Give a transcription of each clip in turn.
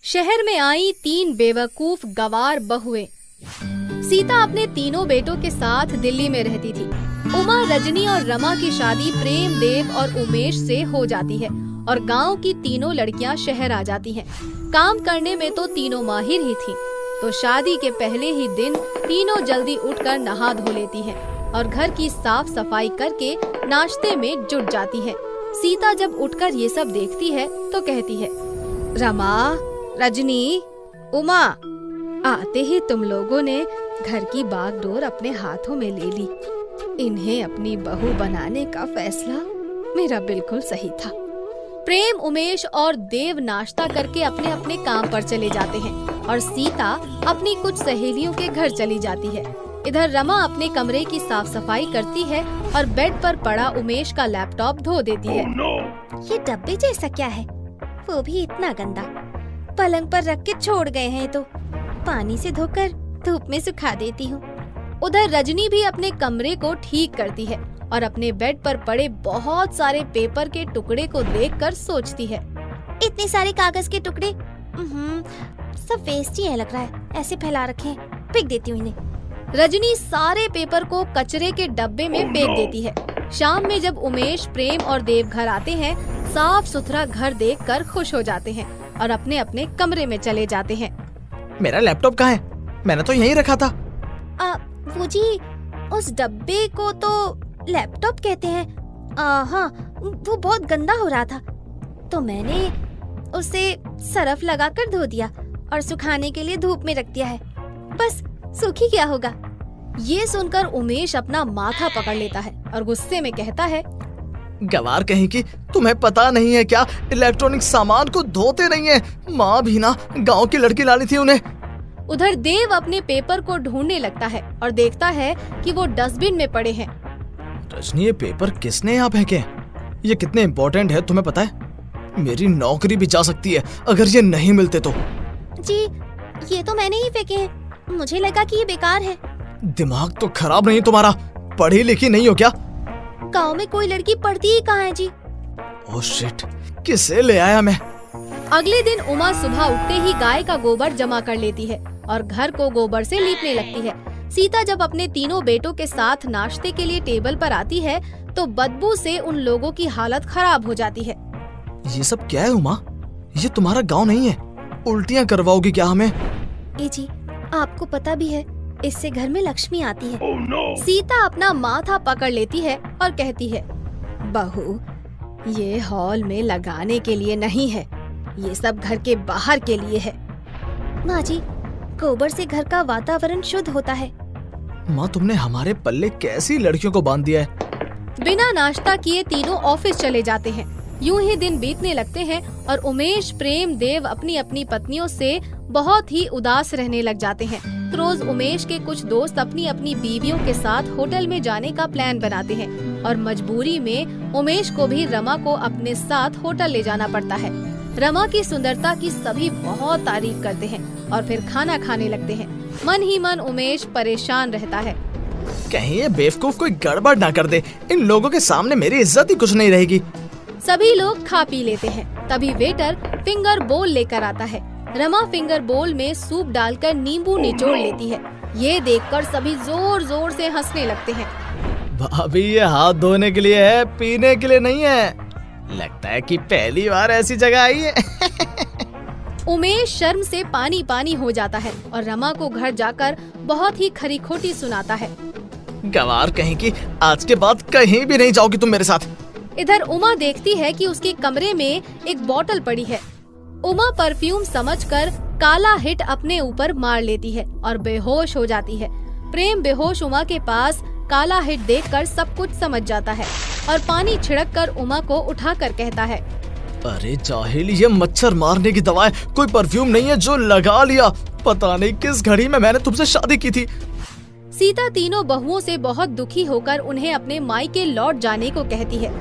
शहर में आई 3 बेवकूफ गंवार बहुएं। सीता अपने तीनों बेटों के साथ दिल्ली में रहती थी। उमा, रजनी और रमा की शादी प्रेम, देव और उमेश से हो जाती है और गांव की तीनों लड़कियां शहर आ जाती हैं। काम करने में तो तीनों माहिर ही थीं। तो शादी के पहले ही दिन तीनों जल्दी उठकर नहा धो लेती हैं और घर की साफ सफाई करके नाश्ते में जुट जाती है। सीता जब उठकर ये सब देखती है तो कहती है, रमा, रजनी, उमा, आते ही तुम लोगों ने घर की बागडोर अपने हाथों में ले ली। इन्हें अपनी बहू बनाने का फैसला मेरा बिल्कुल सही था। प्रेम, उमेश और देव नाश्ता करके अपने अपने काम पर चले जाते हैं और सीता अपनी कुछ सहेलियों के घर चली जाती है। इधर रमा अपने कमरे की साफ सफाई करती है और बेड पर पड़ा उमेश का लैपटॉप धो देती है। ये डब्बे जैसा क्या है, वो भी इतना गंदा, पलंग पर रख के छोड़ गए हैं। तो पानी से धोकर धूप में सुखा देती हूँ। उधर रजनी भी अपने कमरे को ठीक करती है और अपने बेड पर पड़े बहुत सारे पेपर के टुकड़े को देखकर सोचती है, इतने सारे कागज के टुकड़े, सब वेस्ट ही है लग रहा है। ऐसे फैला रखे हैं, फेंक देती हूँ इन्हें। रजनी सारे पेपर को कचरे के डब्बे में फेंक देती है। शाम में जब उमेश, प्रेम और देव घर आते हैं, साफ सुथरा घर देखकर खुश हो जाते हैं और अपने अपने कमरे में चले जाते हैं। मेरा लैपटॉप कहाँ है? मैंने तो यहीं रखा था। वो जी, उस डब्बे को तो लैपटॉप कहते हैं। हाँ, वो बहुत गंदा हो रहा था तो मैंने उसे सरफ लगाकर धो दिया और सुखाने के लिए धूप में रख दिया है। बस सूख ही क्या होगा। ये सुनकर उमेश अपना माथा पकड़ लेता है और गुस्से में कहता है, गवार कहीं की, तुम्हें पता नहीं है क्या? इलेक्ट्रॉनिक सामान को धोते नहीं है। माँ भी ना गाँव की लड़की लानी थी उन्हें। उधर देव अपने पेपर को ढूंढने लगता है और देखता है कि वो डस्टबिन में पड़े हैं। रजनी, ये पेपर किसने यहाँ फेंके? ये कितने इम्पोर्टेंट है तुम्हें पता है? मेरी नौकरी भी जा सकती है अगर ये नहीं मिलते तो। जी, ये तो मैंने ही फेंके हैं। मुझे लगा कि ये बेकार है। दिमाग तो खराब नहीं तुम्हारा? पढ़ी लिखी नहीं हो क्या? गाँव में कोई लड़की पढ़ती ही कहाँ है जी। ओह शिट, किसे ले आया मैं? अगले दिन उमा सुबह उठते ही गाय का गोबर जमा कर लेती है और घर को गोबर से लीपने लगती है। सीता जब अपने तीनों बेटों के साथ नाश्ते के लिए टेबल पर आती है तो बदबू से उन लोगों की हालत खराब हो जाती है। ये सब क्या है उमा? ये तुम्हारा गांव नहीं है। उल्टियाँ करवाओगी क्या हमें? ए जी, आपको पता भी है इससे घर में लक्ष्मी आती है। सीता अपना माथा पकड़ लेती है और कहती है, बहू, ये हॉल में लगाने के लिए नहीं है, ये सब घर के बाहर के लिए है। माँ जी, गोबर से घर का वातावरण शुद्ध होता है। माँ, तुमने हमारे पल्ले कैसी लड़कियों को बांध दिया है? बिना नाश्ता किए तीनों ऑफिस चले जाते हैं। यूं ही दिन बीतने लगते हैं और उमेश, प्रेम, देव अपनी अपनी पत्नियों से बहुत ही उदास रहने लग जाते हैं। रोज उमेश के कुछ दोस्त अपनी अपनी बीवियों के साथ होटल में जाने का प्लान बनाते हैं और मजबूरी में उमेश को भी रमा को अपने साथ होटल ले जाना पड़ता है। रमा की सुंदरता की सभी बहुत तारीफ करते हैं और फिर खाना खाने लगते हैं। मन ही मन उमेश परेशान रहता है, कहीं ये बेवकूफ कोई गड़बड़ ना कर दे। इन लोगों के सामने मेरी इज्जत ही कुछ नहीं रहेगी। सभी लोग खा पी लेते हैं। तभी वेटर फिंगर बोल लेकर आता है। रमा फिंगर बोल में सूप डालकर नींबू निचोड़ लेती है। ये देखकर सभी जोर जोर से हंसने लगते हैं। भाभी, ये हाथ धोने के लिए है, पीने के लिए नहीं है। लगता है कि पहली बार ऐसी जगह आई है। उमेश शर्म से पानी पानी हो जाता है और रमा को घर जाकर बहुत ही खरी खोटी सुनाता है। गवार कहीं की, आज के बाद कहीं भी नहीं जाओगी तुम मेरे साथ। इधर उमा देखती है कि उसके कमरे में एक बोतल पड़ी है। उमा परफ्यूम समझकर काला हिट अपने ऊपर मार लेती है और बेहोश हो जाती है। प्रेम बेहोश उमा के पास काला हिट देखकर सब कुछ समझ जाता है और पानी छिड़ककर उमा को उठाकर कहता है, अरे जाहिल, ये मच्छर मारने की दवा है, कोई परफ्यूम नहीं है जो लगा लिया। पता नहीं किस घड़ी में मैंने तुमसे शादी की थी। सीता तीनों बहुओं से बहुत दुखी होकर उन्हें अपने मायके लौट जाने को कहती है।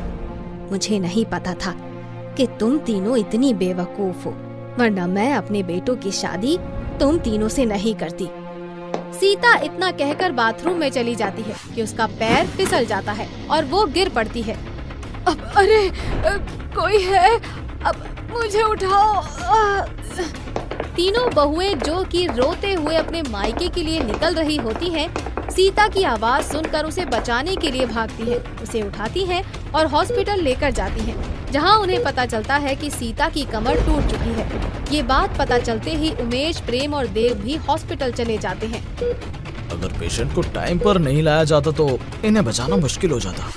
मुझे नहीं पता था कि तुम तीनों इतनी बेवकूफ हो, वरना मैं अपने बेटों की शादी तुम तीनों से नहीं करती। सीता इतना कहकर बाथरूम में चली जाती है कि उसका पैर फिसल जाता है और वो गिर पड़ती है। अरे कोई है, अब मुझे उठाओ। तीनों बहुएं जो कि रोते हुए अपने मायके के लिए निकल रही होती हैं, सीता की आवाज सुनकर उसे बचाने के लिए भागती हैं, उसे उठाती हैं और हॉस्पिटल लेकर जाती हैं, जहां उन्हें पता चलता है कि सीता की कमर टूट चुकी है। ये बात पता चलते ही उमेश, प्रेम और देव भी हॉस्पिटल चले जाते हैं। अगर पेशेंट को टाइम पर नहीं लाया जाता तो इन्हें बचाना मुश्किल हो जाता।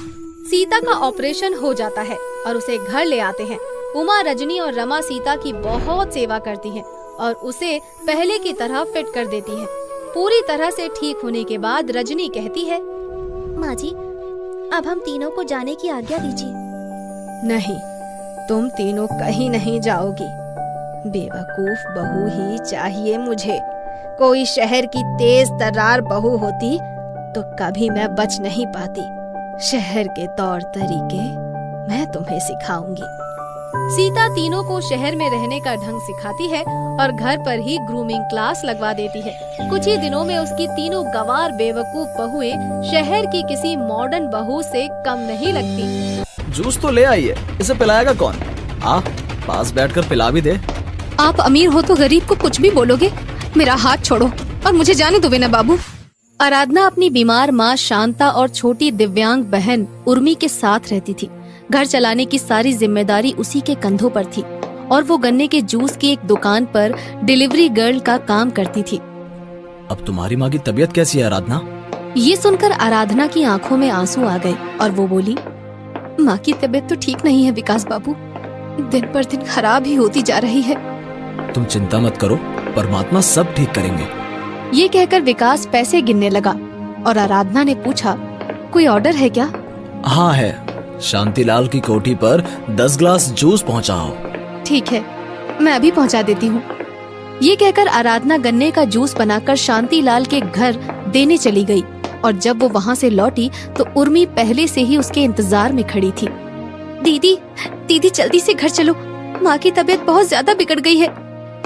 सीता का ऑपरेशन हो जाता है और उसे घर ले आते हैं। उमा, रजनी और रमा सीता की बहुत सेवा करती हैं और उसे पहले की तरह फिट कर देती हैं। पूरी तरह से ठीक होने के बाद रजनी कहती है, माँ जी, अब हम तीनों को जाने की आज्ञा दीजिए। नहीं, तुम तीनों कहीं नहीं जाओगी। बेवकूफ बहू ही चाहिए मुझे। कोई शहर की तेज तर्रार बहू होती तो कभी मैं बच नहीं पाती। शहर के तौर तरीके मैं तुम्हें सिखाऊंगी। सीता तीनों को शहर में रहने का ढंग सिखाती है और घर पर ही ग्रूमिंग क्लास लगवा देती है। कुछ ही दिनों में उसकी तीनों गंवार बेवकूफ बहुएं शहर की किसी मॉडर्न बहू से कम नहीं लगती। जूस तो ले आइए, इसे पिलाएगा कौन? पास बैठकर पिला भी दे। आप अमीर हो तो गरीब को कुछ भी बोलोगे? मेरा हाथ छोड़ो और मुझे जाने दो बिना बाबू। आराधना अपनी बीमार माँ शांता और छोटी दिव्यांग बहन उर्मी के साथ रहती थी। घर चलाने की सारी जिम्मेदारी उसी के कंधों पर थी और वो गन्ने के जूस की एक दुकान पर डिलीवरी गर्ल का काम करती थी। अब तुम्हारी माँ की तबीयत कैसी है आराधना? ये सुनकर आराधना की आंखों में आंसू आ गए और वो बोली, माँ की तबीयत तो ठीक नहीं है विकास बाबू, दिन पर दिन खराब ही होती जा रही है। तुम चिंता मत करो, परमात्मा सब ठीक करेंगे। ये कहकर विकास पैसे गिनने लगा और आराधना ने पूछा, कोई ऑर्डर है क्या? हाँ है, शांतिलाल की कोठी पर 10 ग्लास जूस पहुँचाओ। ठीक है, मैं अभी पहुँचा देती हूँ। ये कहकर आराधना गन्ने का जूस बनाकर शांतिलाल के घर देने चली गई और जब वो वहाँ से लौटी तो उर्मी पहले से ही उसके इंतजार में खड़ी थी। दीदी, दीदी जल्दी से घर चलो, माँ की तबीयत बहुत ज्यादा बिगड़ गई है।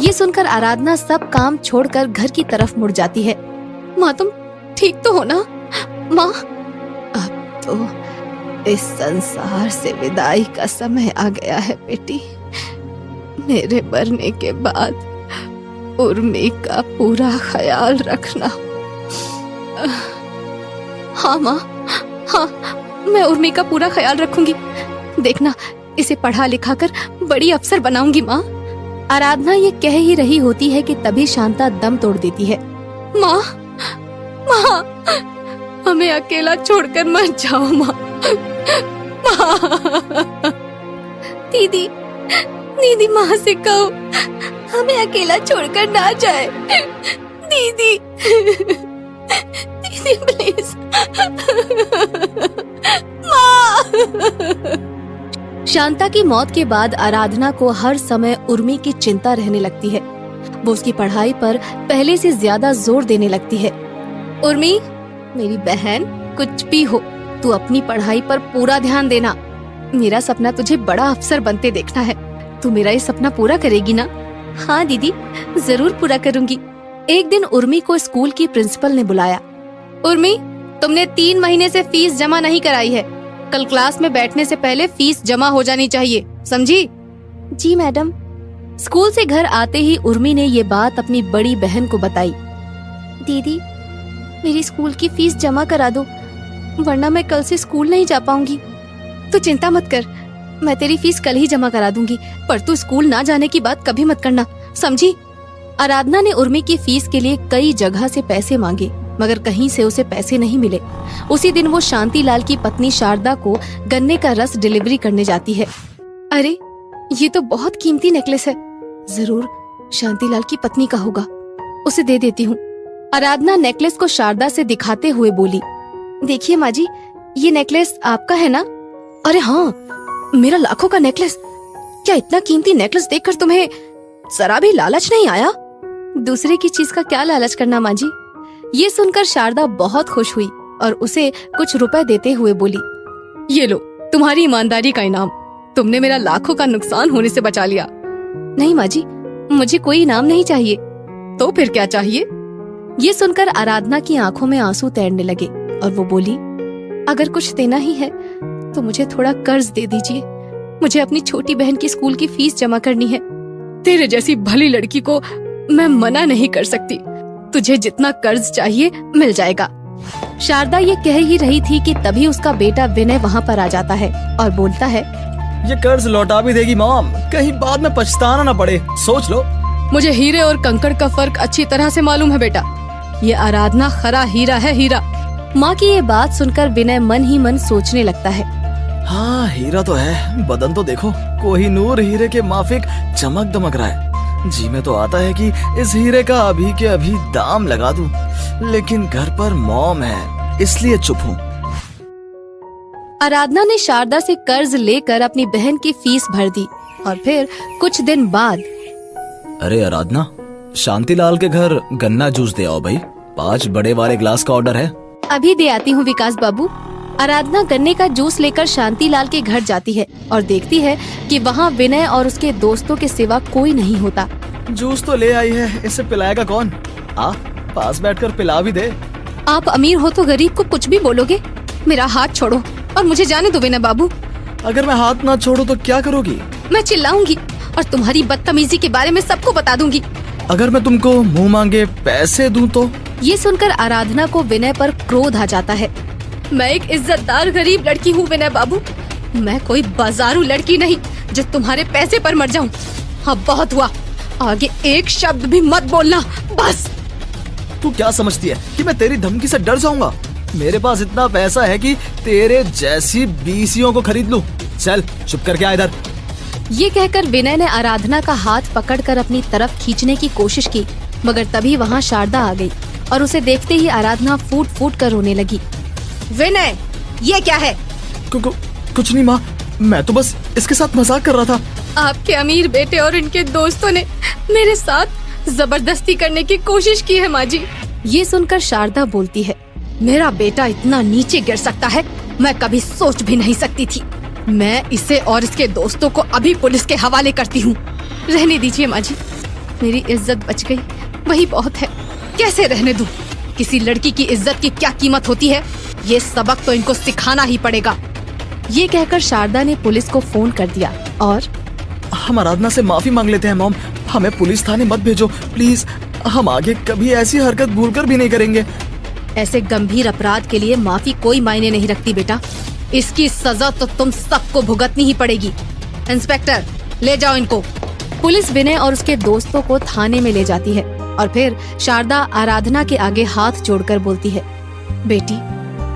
ये सुनकर आराधना सब काम छोड़कर घर की तरफ मुड़ जाती है। माँ तुम ठीक तो हो ना? माँ, अब तो इस संसार से विदाई का समय आ गया है बेटी। मेरे मरने के बाद उर्मी का पूरा ख्याल रखना। हाँ माँ, हाँ, मैं उर्मी का पूरा ख्याल रखूंगी। देखना, इसे पढ़ा लिखा कर बड़ी अफसर बनाऊंगी माँ। आराधना ये कह ही रही होती है कि तभी शांता दम तोड़ देती है। माँ, माँ, हमें अकेला छोड़कर मत जाओ माँ। दीदी, दीदी माँ से कहो हमें अकेला छोड़कर ना जाए। दीदी, दीदी प्लीज। माँ। शांता की मौत के बाद आराधना को हर समय उर्मी की चिंता रहने लगती है। वो उसकी पढ़ाई पर पहले से ज्यादा जोर देने लगती है। उर्मी, मेरी बहन, कुछ भी हो, तू अपनी पढ़ाई पर पूरा ध्यान देना। मेरा सपना तुझे बड़ा अफसर बनते देखना है। तू मेरा ये सपना पूरा करेगी ना? हाँ दीदी, जरूर पूरा करूंगी। एक दिन उर्मी को स्कूल की प्रिंसिपल ने बुलाया। उर्मी, तुमने 3 महीने से फीस जमा नहीं कराई है। कल क्लास में बैठने से पहले फीस जमा हो जानी चाहिए, समझी? जी मैडम। स्कूल से घर आते ही उर्मी ने ये बात अपनी बड़ी बहन को बताई। दीदी, मेरी स्कूल की फीस जमा करा दो, वरना मैं कल से स्कूल नहीं जा पाऊंगी। तू चिंता मत कर, मैं तेरी फीस कल ही जमा करा दूंगी, पर तू स्कूल ना जाने की बात कभी मत करना, समझी? आराधना ने उर्मी की फीस के लिए कई जगह से पैसे मांगे, मगर कहीं से उसे पैसे नहीं मिले। उसी दिन वो शांतिलाल की पत्नी शारदा को गन्ने का रस डिलीवरी करने जाती है। अरे, ये तो बहुत कीमती नेकलेस है, जरूर शांतिलाल की पत्नी का होगा, उसे दे देती हूँ। आराधना नेकलेस को शारदा से दिखाते हुए बोली, देखिए माँ जी, ये नेकलेस आपका है ना? अरे हाँ, मेरा लाखों का नेकलेस। क्या इतना कीमती नेकलेस देखकर तुम्हें जरा भी लालच नहीं आया? दूसरे की चीज का क्या लालच करना माँ जी। ये सुनकर शारदा बहुत खुश हुई और उसे कुछ रुपए देते हुए बोली, ये लो तुम्हारी ईमानदारी का इनाम, तुमने मेरा लाखों का नुकसान होने से बचा लिया। नहीं माँ जी, मुझे कोई इनाम नहीं चाहिए। तो फिर क्या चाहिए? ये सुनकर आराधना की आंखों में आंसू तैरने लगे और वो बोली, अगर कुछ देना ही है तो मुझे थोड़ा कर्ज दे दीजिए, मुझे अपनी छोटी बहन की स्कूल की फीस जमा करनी है। तेरे जैसी भली लड़की को मैं मना नहीं कर सकती। तुझे जितना कर्ज चाहिए मिल जाएगा। शारदा ये कह ही रही थी कि तभी उसका बेटा विनय वहाँ पर आ जाता है और बोलता है, ये कर्ज लौटा भी देगी मॉम, कहीं बाद में पछताना न पड़े, सोच लो। मुझे हीरे और कंकड़ का फर्क अच्छी तरह से मालूम है बेटा। ये आराधना खरा हीरा है, हीरा। माँ की ये बात सुनकर विनय मन ही मन सोचने लगता है। हाँ हीरा तो है, बदन तो देखो, कोहिनूर हीरे के माफिक चमक दमक रहा है। जी में तो आता है कि इस हीरे का अभी के अभी दाम लगा दूं, लेकिन घर पर मॉम है इसलिए चुप हूँ। आराधना ने शारदा से कर्ज लेकर अपनी बहन की फीस भर दी और फिर कुछ दिन बाद, अरे आराधना, शांतिलाल के घर गन्ना जूस दे आओ भाई, 5 बड़े वाले ग्लास का ऑर्डर है। अभी दे आती हूँ विकास बाबू। आराधना गन्ने का जूस लेकर शांतिलाल के घर जाती है और देखती है कि वहाँ विनय और उसके दोस्तों के सिवा कोई नहीं होता। जूस तो ले आई है, इसे पिलाएगा कौन? आ पास बैठकर पिला भी दे। आप अमीर हो तो गरीब को कुछ भी बोलोगे। मेरा हाथ छोड़ो और मुझे जाने दो विनय बाबू। अगर मैं हाथ ना छोड़ू तो क्या करोगी? मैं चिल्लाऊंगी और तुम्हारी बदतमीजी के बारे में सबको बता दूंगी। अगर मैं तुमको मुंह मांगे पैसे दूं तो? ये सुनकर आराधना को विनय पर क्रोध आ जाता है। मैं एक इज्जतदार गरीब लड़की हूँ विनय बाबू, मैं कोई बाजारू लड़की नहीं जो तुम्हारे पैसे पर मर जाऊँ। अब बहुत हुआ, आगे एक शब्द भी मत बोलना, बस। तू क्या समझती है कि मैं तेरी धमकी से डर जाऊंगा? मेरे पास इतना पैसा है कि तेरे जैसी बीसियों को खरीद लूं। चल चुप करके आ इधर। ये कहकर विनय ने आराधना का हाथ पकड़कर अपनी तरफ खींचने की कोशिश की, मगर तभी वहाँ शारदा आ गई और उसे देखते ही आराधना फूट फूट कर रोने लगी। विनय, ये क्या है? कुछ नहीं माँ, मैं तो बस इसके साथ मजाक कर रहा था। आपके अमीर बेटे और इनके दोस्तों ने मेरे साथ जबरदस्ती करने की कोशिश की है माँ जी। ये सुनकर शारदा बोलती है, मेरा बेटा इतना नीचे गिर सकता है, मैं कभी सोच भी नहीं सकती थी। मैं इसे और इसके दोस्तों को अभी पुलिस के हवाले करती हूँ। रहने दीजिए माँ जी, मेरी इज्जत बच गई, वही बहुत है। कैसे रहने दूँ? किसी लड़की की इज्जत की क्या कीमत होती है, ये सबक तो इनको सिखाना ही पड़ेगा। ये कहकर शारदा ने पुलिस को फोन कर दिया और हम आराधना से माफी मांग लेते हैं मॉम, हमें पुलिस थाने मत भेजो प्लीज, हम आगे कभी ऐसी हरकत भूलकर भी नहीं करेंगे। ऐसे गंभीर अपराध के लिए माफी कोई मायने नहीं रखती बेटा, इसकी सजा तो तुम सबको भुगतनी ही पड़ेगी। इंस्पेक्टर, ले जाओ इनको। पुलिस विनय और उसके दोस्तों को थाने में ले जाती है और फिर शारदा आराधना के आगे हाथ जोड़कर बोलती है, बेटी,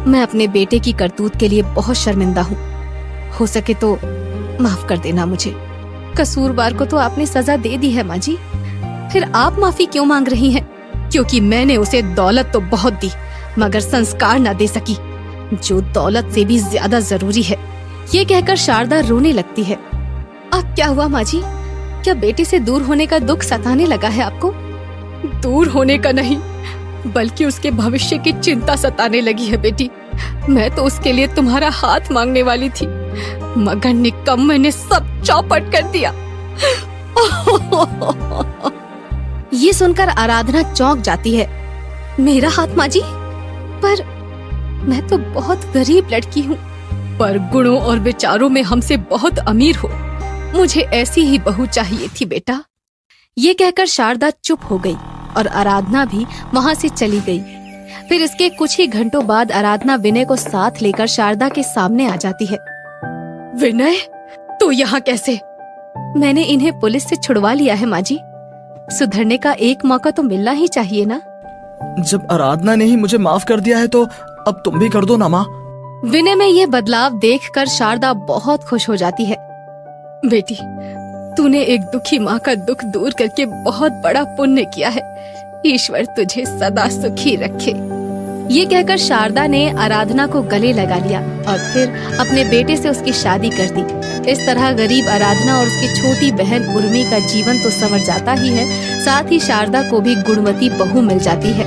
मैं अपने बेटे की करतूत के लिए बहुत शर्मिंदा हूँ, हो सके तो माफ कर देना मुझे। कसूरवार को तो आपने सजा दे दी है माँ जी, फिर आप माफी क्यों मांग रही हैं? क्योंकि मैंने उसे दौलत तो बहुत दी मगर संस्कार न दे सकी, जो दौलत से भी ज्यादा जरूरी है। ये कहकर शारदा रोने लगती है। अब क्या हुआ माँ जी, क्या बेटे से दूर होने का दुख सताने लगा है आपको? दूर होने का नहीं, बल्कि उसके भविष्य की चिंता सताने लगी है बेटी। मैं तो उसके लिए तुम्हारा हाथ मांगने वाली थी, मगर निकम्मे ने सब चौपट कर दिया। ये सुनकर आराधना चौंक जाती है। मेरा हाथ माँ जी? पर मैं तो बहुत गरीब लड़की हूँ, पर गुणों और विचारों में हमसे बहुत अमीर हो। मुझे ऐसी ही बहू चाहिए थी बेटा। ये कहकर शारदा चुप हो गई और आराधना भी वहाँ से चली गई। फिर इसके कुछ ही घंटों बाद आराधना विनय को साथ लेकर शारदा के सामने आ जाती है। विनय, तू यहाँ कैसे? मैंने इन्हें पुलिस से छुड़वा लिया है माँ जी, सुधरने का एक मौका तो मिलना ही चाहिए ना। जब आराधना ने ही मुझे माफ कर दिया है तो अब तुम भी कर दो ना माँ। विनय में यह बदलाव देखकर शारदा बहुत खुश हो जाती है। बेटी, तूने एक दुखी माँ का दुख दूर करके बहुत बड़ा पुण्य किया है, ईश्वर तुझे सदा सुखी रखे। ये कहकर शारदा ने आराधना को गले लगा लिया और फिर अपने बेटे से उसकी शादी कर दी। इस तरह गरीब आराधना और उसकी छोटी बहन उर्मी का जीवन तो संवर जाता ही है, साथ ही शारदा को भी गुणवती बहू मिल जाती है।